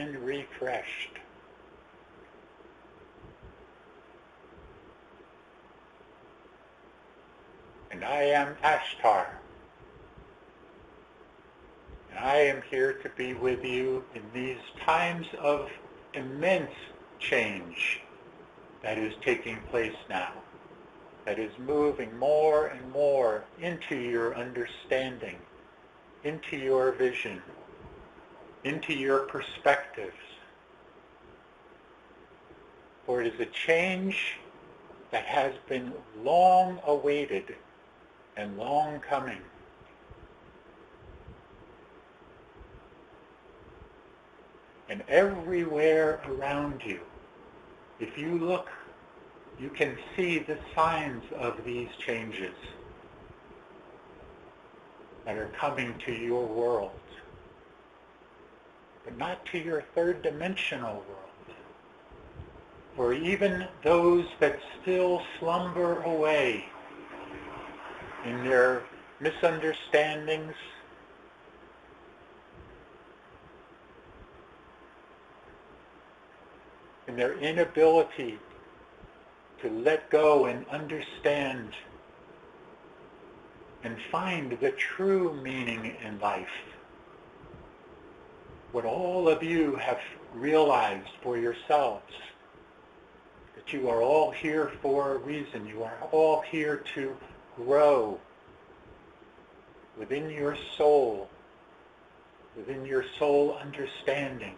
and refreshed. And I am Ashtar. And I am here to be with you in these times of immense change that is taking place now, that is moving more and more into your understanding, into your vision, into your perspectives. For it is a change that has been long awaited and long coming. And everywhere around you, if you look, you can see the signs of these changes that are coming to your world, but not to your third dimensional world. For even those that still slumber away in their misunderstandings, in their inability to let go and understand and find the true meaning in life, what all of you have realized for yourselves, that you are all here for a reason. You are all here to grow within your soul understanding.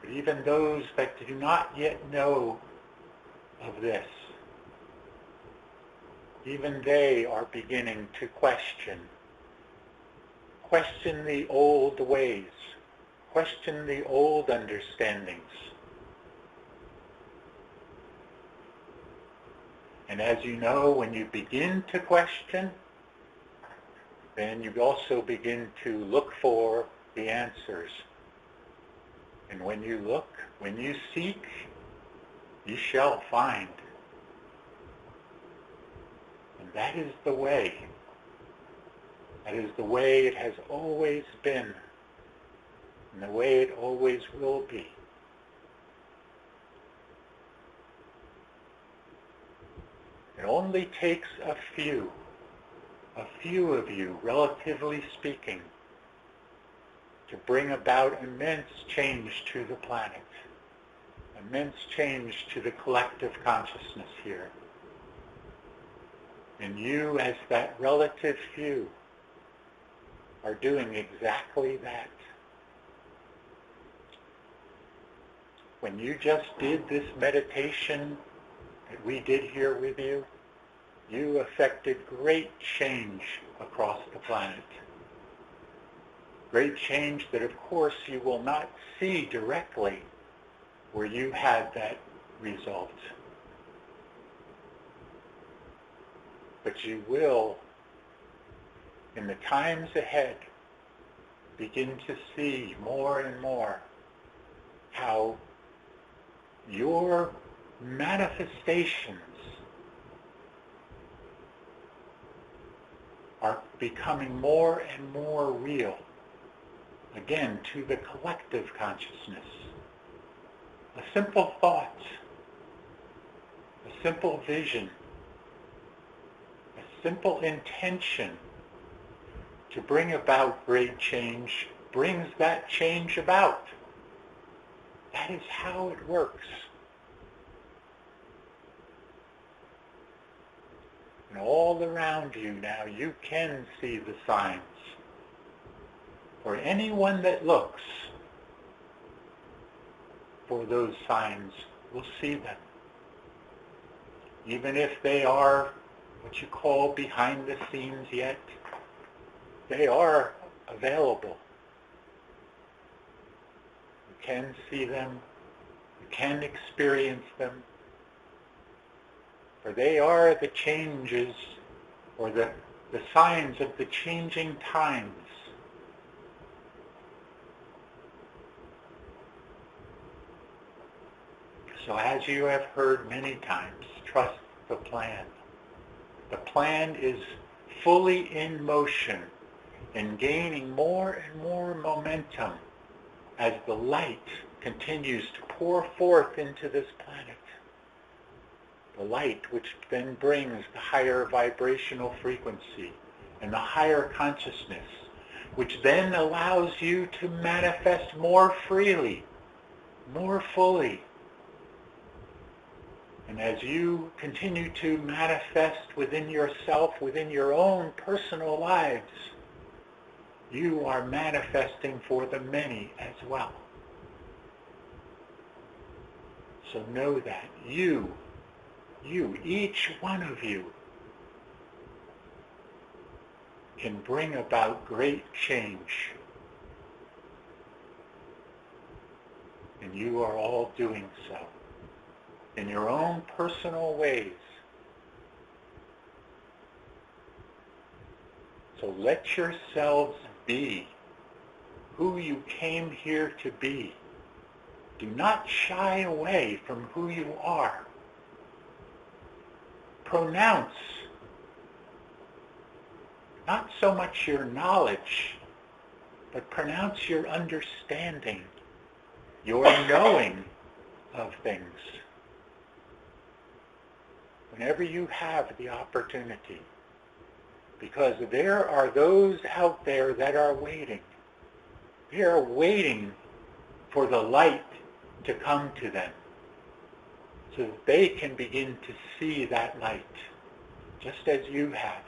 But even those that do not yet know of this, even they are beginning to question the old ways, question the old understandings. And as you know, when you begin to question, then you also begin to look for the answers. And when you look, when you seek, you shall find. And that is the way. That is the way it has always been, and the way it always will be. It only takes a few of you, relatively speaking, to bring about immense change to the planet, immense change to the collective consciousness here. And you, as that relative few, are doing exactly that. When you just did this meditation that we did here with you, you affected great change across the planet. Great change that, of course, you will not see directly where you had that result. But you will, in the times ahead, begin to see more and more how your manifestations are becoming more and more real, again, to the collective consciousness. A simple thought, a simple vision, a simple intention to bring about great change brings that change about. That is how it works. And all around you now, you can see the signs. For anyone that looks for those signs will see them. Even if they are what you call behind the scenes yet, they are available. You can see them, you can experience them, for they are the changes or the signs of the changing times. So as you have heard many times, trust the plan. The plan is fully in motion, and gaining more and more momentum as the light continues to pour forth into this planet. The light which then brings the higher vibrational frequency and the higher consciousness, which then allows you to manifest more freely, more fully. And as you continue to manifest within yourself, within your own personal lives, you are manifesting for the many as well. So know that you, each one of you, can bring about great change. And you are all doing so in your own personal ways. So let yourselves be who you came here to be. Do not shy away from who you are. Pronounce not so much your knowledge, but pronounce your understanding, your knowing of things. Whenever you have the opportunity, because there are those out there that are waiting. They are waiting for the light to come to them so that they can begin to see that light, just as you have.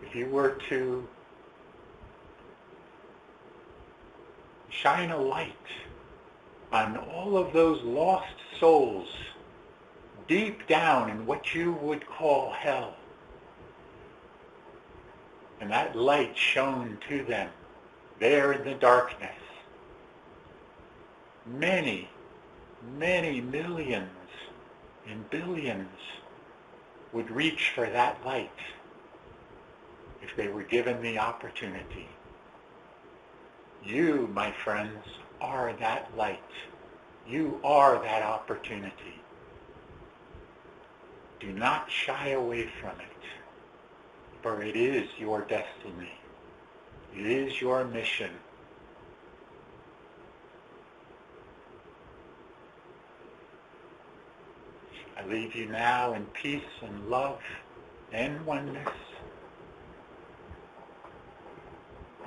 If you were to shine a light on all of those lost souls deep down in what you would call hell, and that light shone to them there in the darkness, many, many millions and billions would reach for that light if they were given the opportunity. You, my friends, are that light. You are that opportunity. Do not shy away from it, for it is your destiny. It is your mission. I leave you now in peace and love and oneness,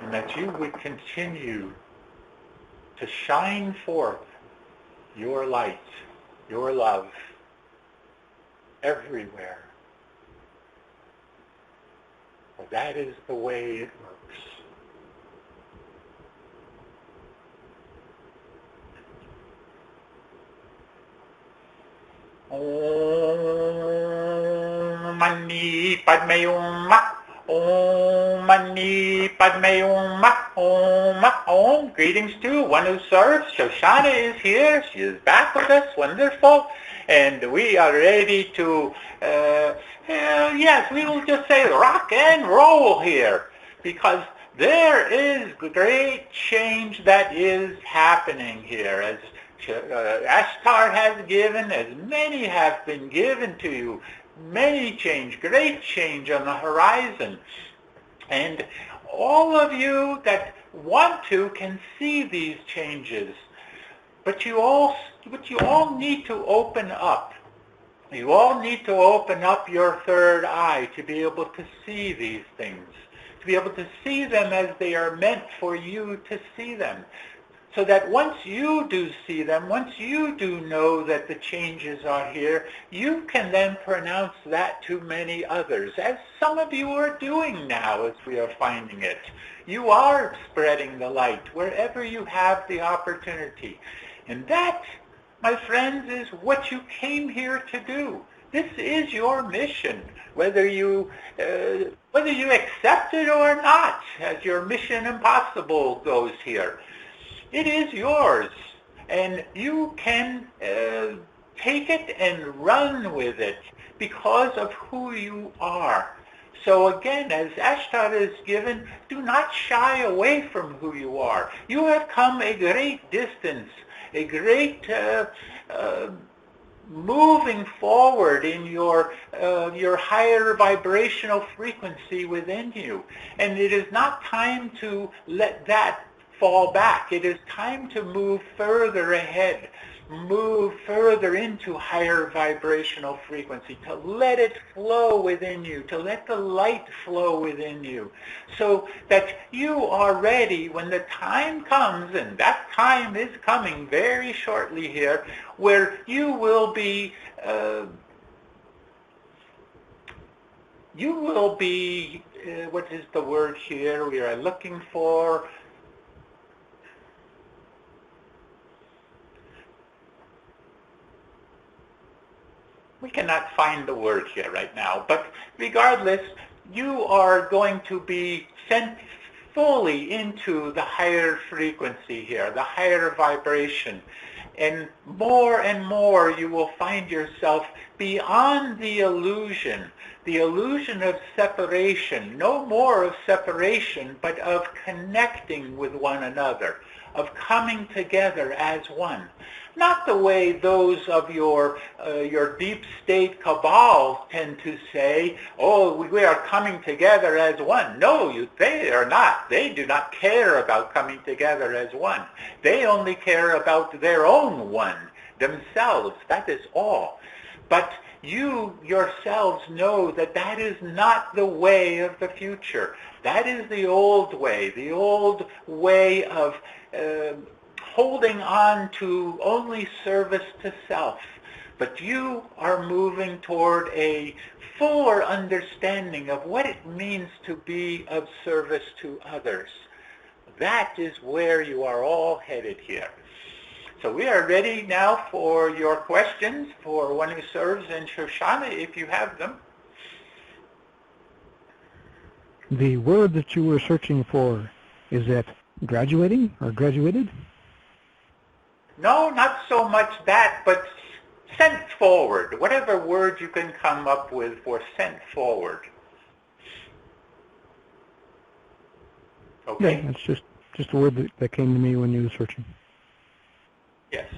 and that you would continue to shine forth your light, your love, everywhere. For that is the way it works. Om Mani Padme Hum. Om Mani Padme Hum. Om. Greetings to one who serves. Shoshana is here. She is back with us. Wonderful. And we are ready to, yes, we will just say rock and roll here, because there is great change that is happening here. As Ashtar has given, as many have been given to you, many change, great change on the horizon. And all of you that want to can see these changes. But you all need to open up. You all need to open up your third eye to be able to see these things, to be able to see them as they are meant for you to see them. So that once you do see them, once you do know that the changes are here, you can then pronounce that to many others, as some of you are doing now as we are finding it. You are spreading the light wherever you have the opportunity. And that, my friends, is what you came here to do. This is your mission, whether you accept it or not, as your mission impossible goes here. It is yours, and you can take it and run with it because of who you are. So again, as Ashtar is given, do not shy away from who you are. You have come a great distance, a great moving forward in your higher vibrational frequency within you. And it is not time to let that fall back. It is time to move further ahead, move further into higher vibrational frequency, to let it flow within you, to let the light flow within you, so that you are ready when the time comes, and that time is coming very shortly here, where you will be what is the word here we are looking for? We cannot find the word here right now, but regardless, you are going to be sent fully into the higher frequency here, the higher vibration. And more you will find yourself beyond the illusion of separation, no more of separation, but of connecting with one another, of coming together as one. Not the way those of your deep state cabal tend to say, oh, we are coming together as one. No, they are not. They do not care about coming together as one. They only care about their own one, themselves. That is all. But you yourselves know that that is not the way of the future. That is the old way of holding on to only service to self. But you are moving toward a fuller understanding of what it means to be of service to others. That is where you are all headed here. So we are ready now for your questions for One Who Serves and Shoshana, if you have them. The word that you were searching for, is that graduating or graduated? No, not so much that, but sent forward. Whatever word you can come up with for sent forward. Okay? Yeah, that's just a word that came to me when you were searching. Yes.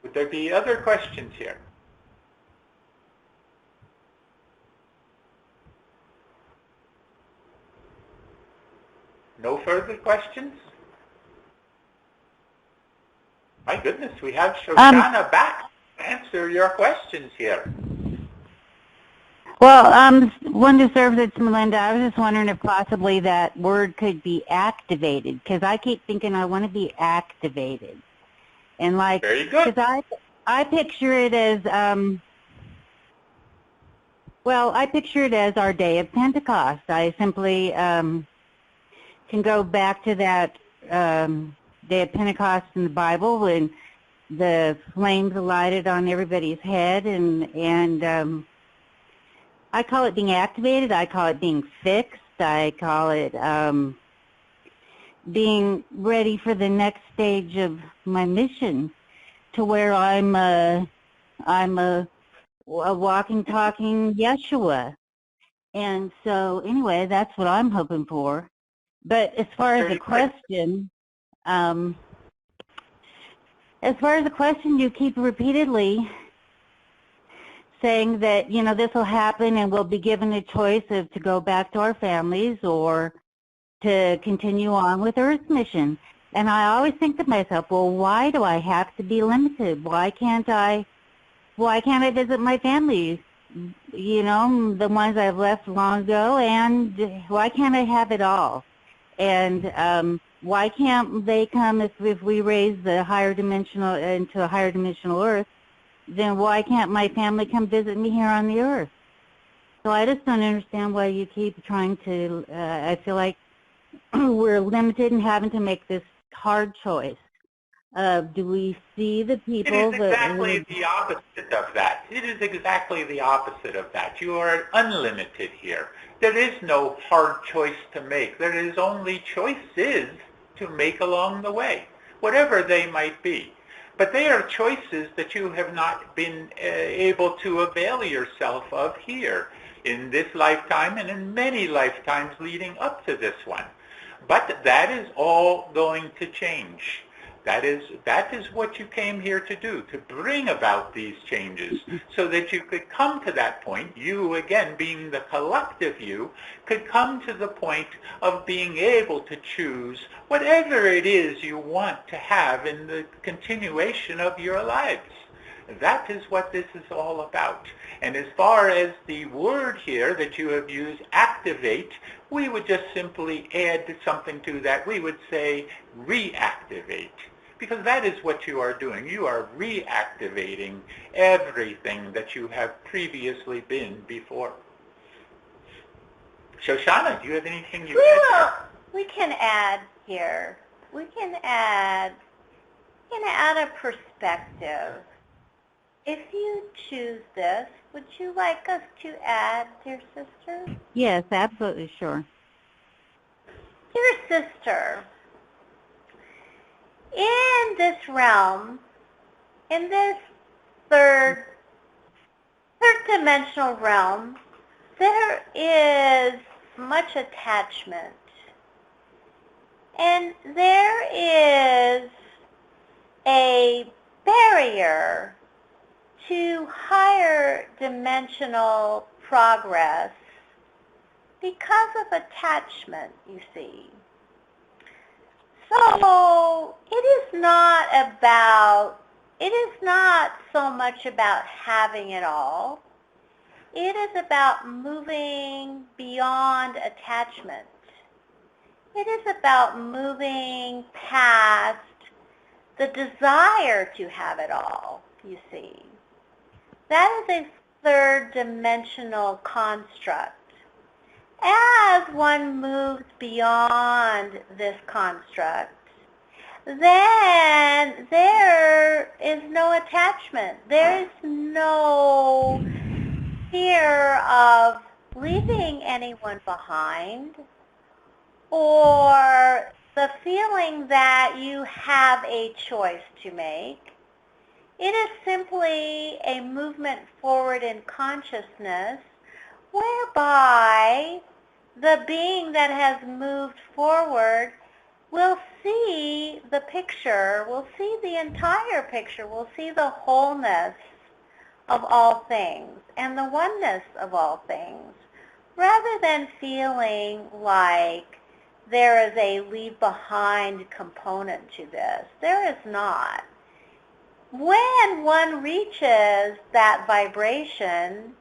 Would there be other questions here? No further questions? My goodness, we have Shoshana back to answer your questions here. Well, One Who Serves, it's Melinda. I was just wondering if possibly that word could be activated, because I keep thinking I want to be activated. And like, very good. Because I picture it as, I picture it as our day of Pentecost. I simply can go back to that day of Pentecost in the Bible when the flames lighted on everybody's head, and I call it being activated. I call it being fixed. I call it being ready for the next stage of my mission, to where I'm a walking, talking Yeshua. And so, anyway, that's what I'm hoping for. But as far as the question, you keep repeatedly saying that, this will happen and we'll be given a choice of to go back to our families or to continue on with Earth's mission. And I always think to myself, well, why do I have to be limited? Why can't I visit my family? The ones I've left long ago, and why can't I have it all? And why can't they come if we raise the higher dimensional into a higher dimensional Earth? Then why can't my family come visit me here on the Earth? So I just don't understand why you keep trying to, I feel like we're limited and having to make this hard choice. Do we see the people? It is exactly the opposite of that. It is exactly the opposite of that. You are unlimited here. There is no hard choice to make. There is only choices to make along the way, whatever they might be. But they are choices that you have not been able to avail yourself of here in this lifetime and in many lifetimes leading up to this one. But that is all going to change. That is what you came here to do, to bring about these changes so that you could come to that point, you again being the collective you, could come to the point of being able to choose whatever it is you want to have in the continuation of your lives. That is what this is all about. And as far as the word here that you have used, activate, we would just simply add something to that. We would say reactivate, because that is what you are doing. You are reactivating everything that you have previously been before. Shoshana, do you have anything you add? We can add here. We can add a perspective. If you choose this, would you like us to add, dear sister? Yes, absolutely, sure. Dear sister, in this realm, in this third dimensional realm, there is much attachment. And there is a barrier to higher dimensional progress because of attachment, you see. So it is not so much about having it all. It is about moving beyond attachment. It is about moving past the desire to have it all, you see. That is a third dimensional construct. As one moves beyond this construct, then there is no attachment. There is no fear of leaving anyone behind, or the feeling that you have a choice to make. It is simply a movement forward in consciousness whereby the being that has moved forward will see the picture, will see the entire picture, will see the wholeness of all things and the oneness of all things, rather than feeling like there is a leave behind component to this. There is not. When one reaches that vibration,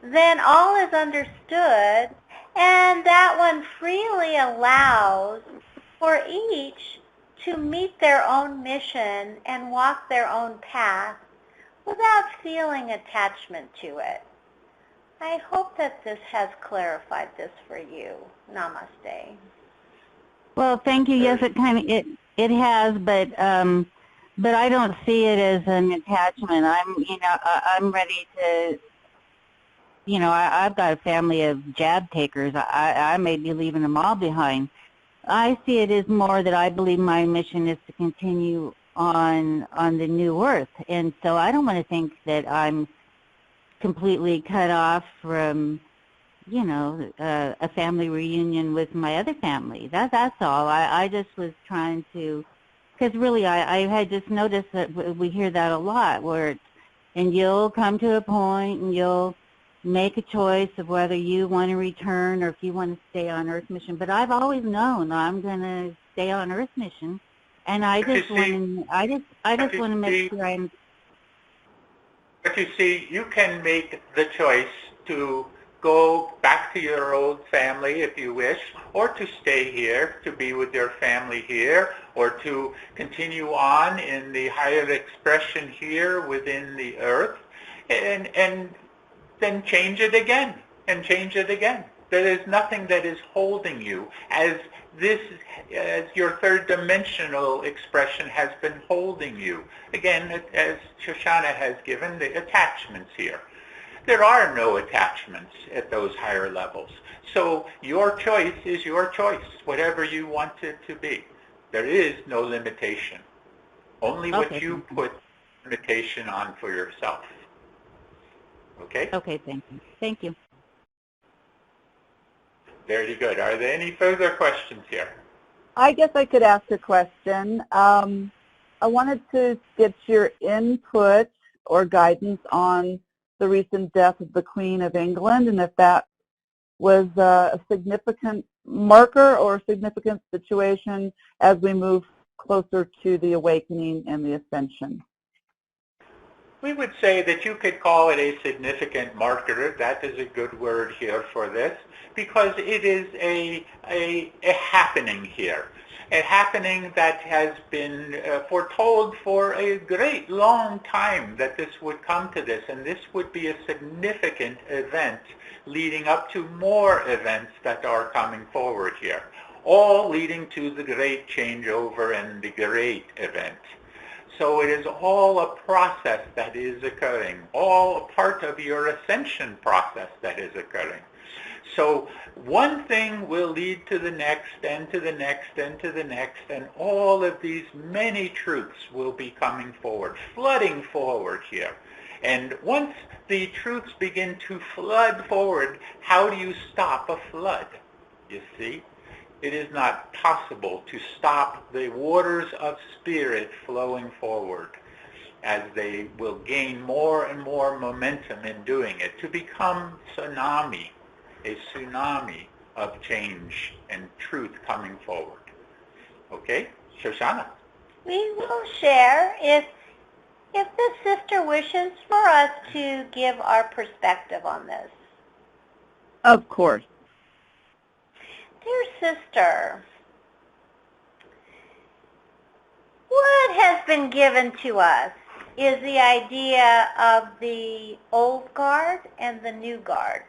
then all is understood, and that one freely allows for each to meet their own mission and walk their own path without feeling attachment to it. I hope that this has clarified this for you. Namaste. Well, thank you. Yes, it has, but I don't see it as an attachment. I'm ready to. I've got a family of jab takers. I may be leaving them all behind. I see it as more that I believe my mission is to continue on the new earth, and so I don't want to think that I'm completely cut off from a family reunion with my other family. That's all. I just was trying to, because really I had just noticed that we hear that a lot, and you'll come to a point and you'll make a choice of whether you want to return or if you want to stay on Earth mission. But I've always known I'm going to stay on Earth mission, and I just want to make sure I'm. But you see, you can make the choice to go back to your old family if you wish, or to stay here, to be with your family here, or to continue on in the higher expression here within the earth, and then change it again, and change it again. There is nothing that is holding you as your third dimensional expression has been holding you. Again, as Shoshana has given the attachments here. There are no attachments at those higher levels. So your choice is your choice, whatever you want it to be. There is no limitation. Only what you put limitation on for yourself. Okay? Okay, thank you. Thank you. Very good. Are there any further questions here? I guess I could ask a question. I wanted to get your input or guidance on the recent death of the Queen of England, and if that was a significant marker or a significant situation as we move closer to the awakening and the ascension. We would say that you could call it a significant marker. That is a good word here for this, because it is a happening here. A happening that has been foretold for a great long time that this would come to this, and this would be a significant event leading up to more events that are coming forward here, all leading to the great changeover and the great event. So it is all a process that is occurring, all a part of your ascension process that is occurring. So one thing will lead to the next, and to the next, and to the next, and all of these many truths will be coming forward, flooding forward here. And once the truths begin to flood forward, how do you stop a flood? You see? It is not possible to stop the waters of spirit flowing forward, as they will gain more and more momentum in doing it, to become a tsunami of change and truth coming forward. Okay? Shoshana? We will share if the sister wishes for us to give our perspective on this. Of course. Dear sister, what has been given to us is the idea of the old guard and the new guard.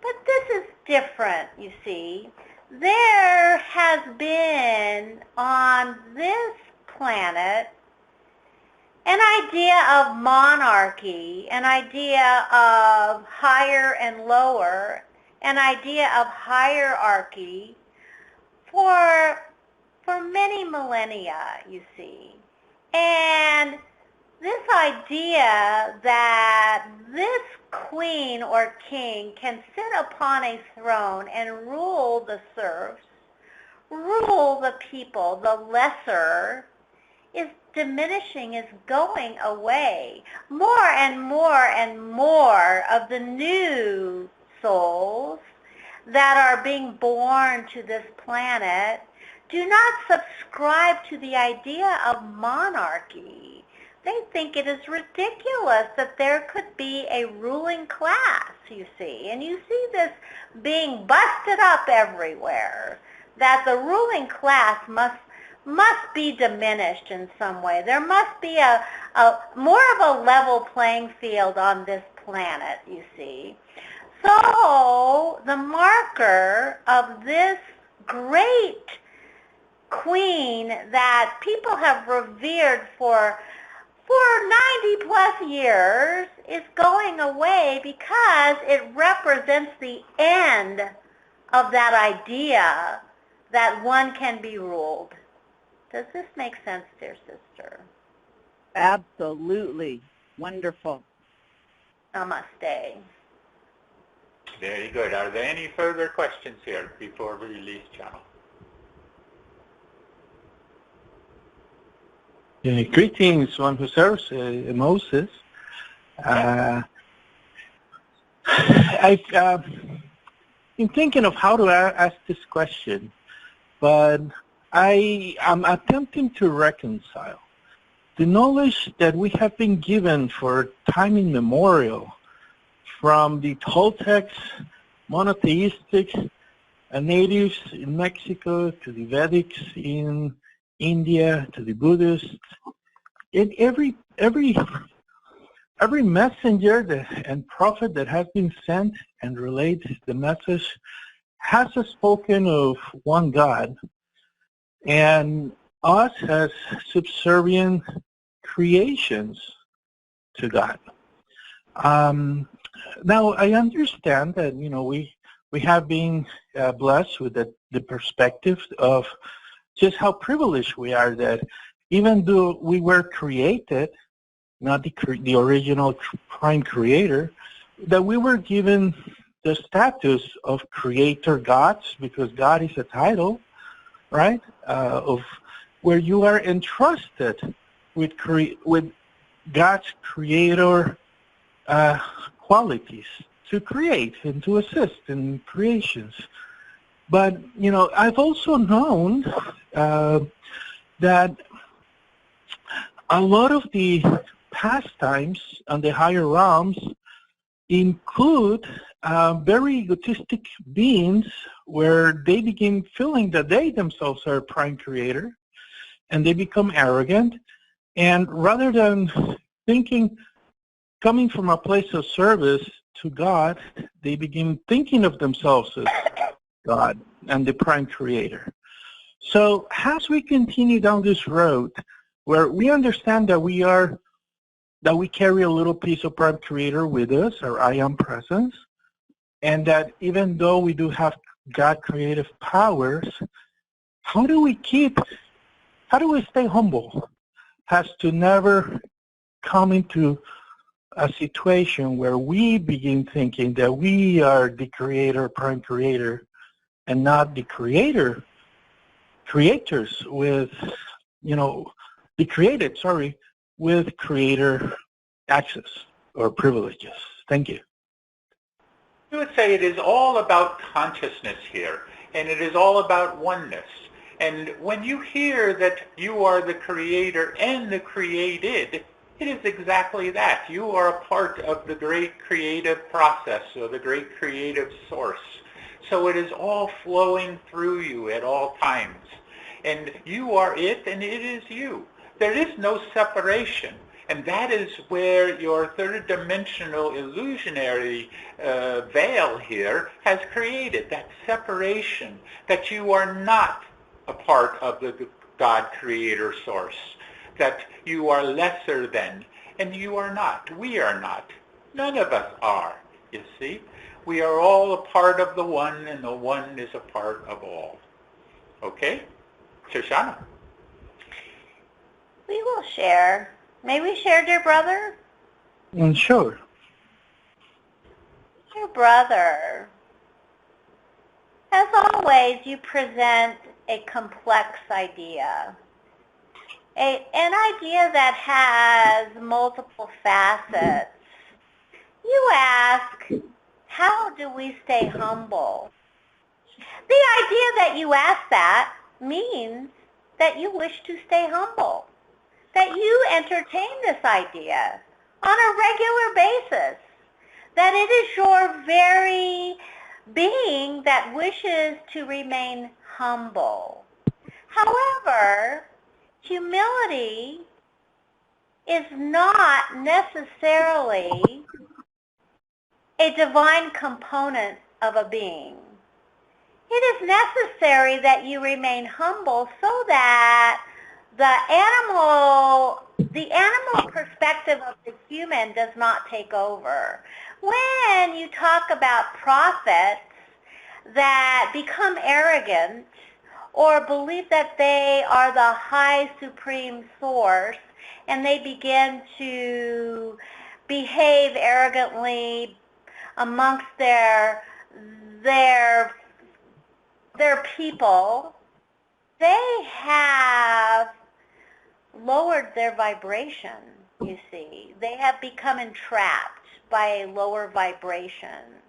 But this is different, you see. There has been on this planet an idea of monarchy, an idea of higher and lower, an idea of hierarchy for many millennia, you see. And this idea that this queen or king can sit upon a throne and rule the serfs, rule the people, the lesser, is diminishing, is going away. More and more and more of the new souls that are being born to this planet do not subscribe to the idea of monarchy. They think it is ridiculous that there could be a ruling class, you see. And you see this being busted up everywhere, that the ruling class must be diminished in some way. There must be a more of a level playing field on this planet, you see. So the marker of this great queen that people have revered for 90 plus years is going away because it represents the end of that idea that one can be ruled. Does this make sense, dear sister? Absolutely. Wonderful. Namaste. Very good. Are there any further questions here before we release channel? Greetings, one who serves, Moses. I've been thinking of how to ask this question, but I am attempting to reconcile the knowledge that we have been given for time immemorial from the Toltecs, monotheistic natives in Mexico, to the Vedics in India, to the Buddhists. In every messenger and prophet that has been sent and relayed the message has spoken of one God, and us as subservient creations to God. Now, I understand that, we have been blessed with the perspective of just how privileged we are, that even though we were created, not the original prime creator, that we were given the status of creator gods, because God is a title, right, of where you are entrusted with God's creator qualities to create and to assist in creations. But, you know, I've also known that a lot of the pastimes on the higher realms include very egotistic beings where they begin feeling that they themselves are prime creator, and they become arrogant, and rather than coming from a place of service to God, they begin thinking of themselves as God and the prime creator. So as we continue down this road, where we understand that we carry a little piece of prime creator with us, our I am presence, and that even though we do have God creative powers, how do we stay humble as to never come into a situation where we begin thinking that we are the creator, prime creator, and not the creators with, you know, the created, with creator access or privileges. Thank you. I would say it is all about consciousness here, and it is all about oneness. And when you hear that you are the creator and the created, it is exactly that. You are a part of the great creative process or the great creative source. So it is all flowing through you at all times. And you are it and it is you. There is no separation. And that is where your third dimensional illusionary veil here has created, that separation, that you are not a part of the God creator source, that you are lesser than, and you are not. We are not. None of us are, you see. We are all a part of the one, and the one is a part of all. Okay? Shoshana. We will share. May we share, dear brother? Sure. Dear brother, as always, you present a complex idea. An idea that has multiple facets. You ask, how do we stay humble? The idea that you ask that means that you wish to stay humble, that you entertain this idea on a regular basis, that it is your very being that wishes to remain humble. However, humility is not necessarily a divine component of a being. It is necessary that you remain humble so that the animal perspective of the human does not take over. When you talk about prophets that become arrogant or believe that they are the high supreme source and they begin to behave arrogantly amongst their people, they have lowered their vibration, you see. They have become entrapped by a lower vibration.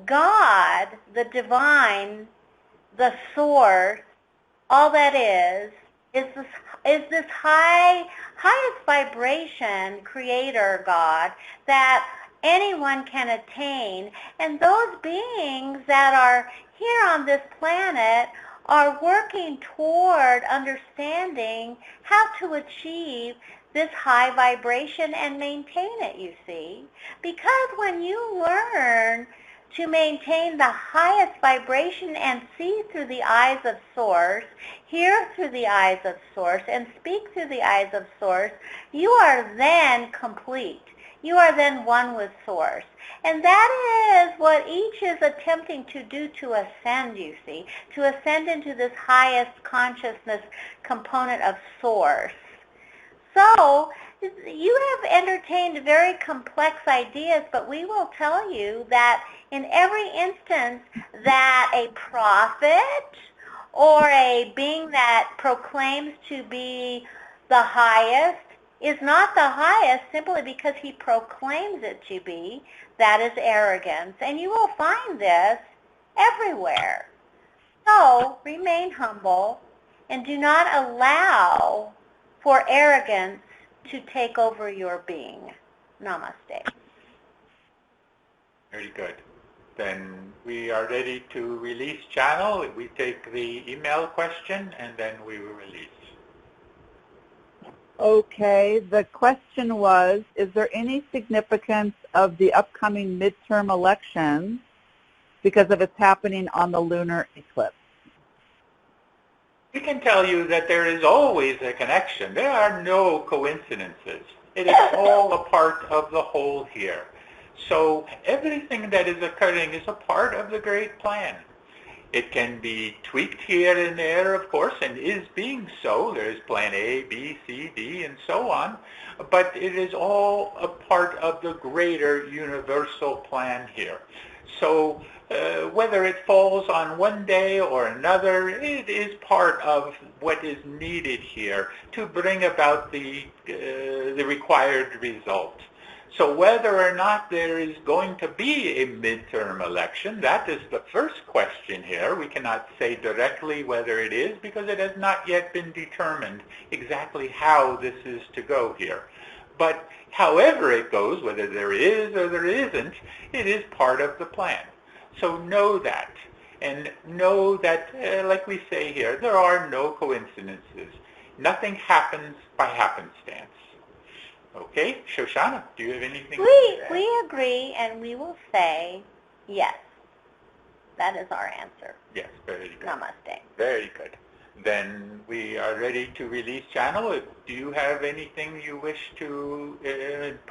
God, the divine, the source, all that is this highest vibration creator God that anyone can attain. And those beings that are here on this planet are working toward understanding how to achieve this high vibration and maintain it, you see. Because when you learn to maintain the highest vibration and see through the eyes of Source, hear through the eyes of Source, and speak through the eyes of Source, you are then complete. You are then one with Source. And that is what each is attempting to do to ascend, you see, to ascend into this highest consciousness component of Source. So, you have entertained very complex ideas, but we will tell you that in every instance that a prophet or a being that proclaims to be the highest is not the highest simply because he proclaims it to be. That is arrogance. And you will find this everywhere. So remain humble and do not allow for arrogance to take over your being. Namaste. Very good. Then we are ready to release channel. We take the email question and then we will release. Okay, the question was, is there any significance of the upcoming midterm elections because of its happening on the lunar eclipse? We can tell you that there is always a connection. There are no coincidences. It is all a part of the whole here. So everything that is occurring is a part of the great plan. It can be tweaked here and there, of course, and is being so. There is plan A, B, C, D, and so on. But it is all a part of the greater universal plan here. So whether it falls on one day or another, it is part of what is needed here to bring about the required result. So whether or not there is going to be a midterm election, that is the first question here. We cannot say directly whether it is because it has not yet been determined exactly how this is to go here. But however it goes, whether there is or there isn't, it is part of the plan. So know that. And know that, like we say here, there are no coincidences. Nothing happens by happenstance. Okay, Shoshana, do you have anything to add? We agree, and we will say yes. That is our answer. Yes, very good. Namaste. Very good. Then we are ready to release channel. Do you have anything you wish to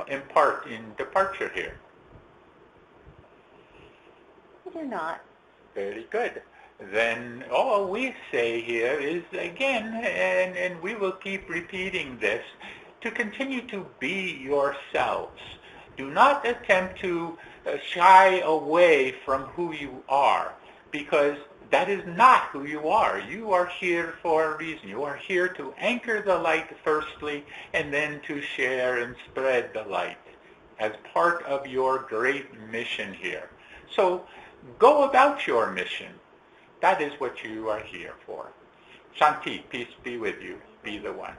impart in departure here? We do not. Very good. Then all we say here is, again, and we will keep repeating this, to continue to be yourselves. Do not attempt to shy away from who you are, because that is not who you are. You are here for a reason. You are here to anchor the light firstly, and then to share and spread the light as part of your great mission here. So go about your mission. That is what you are here for. Shanti, peace be with you. Be the one.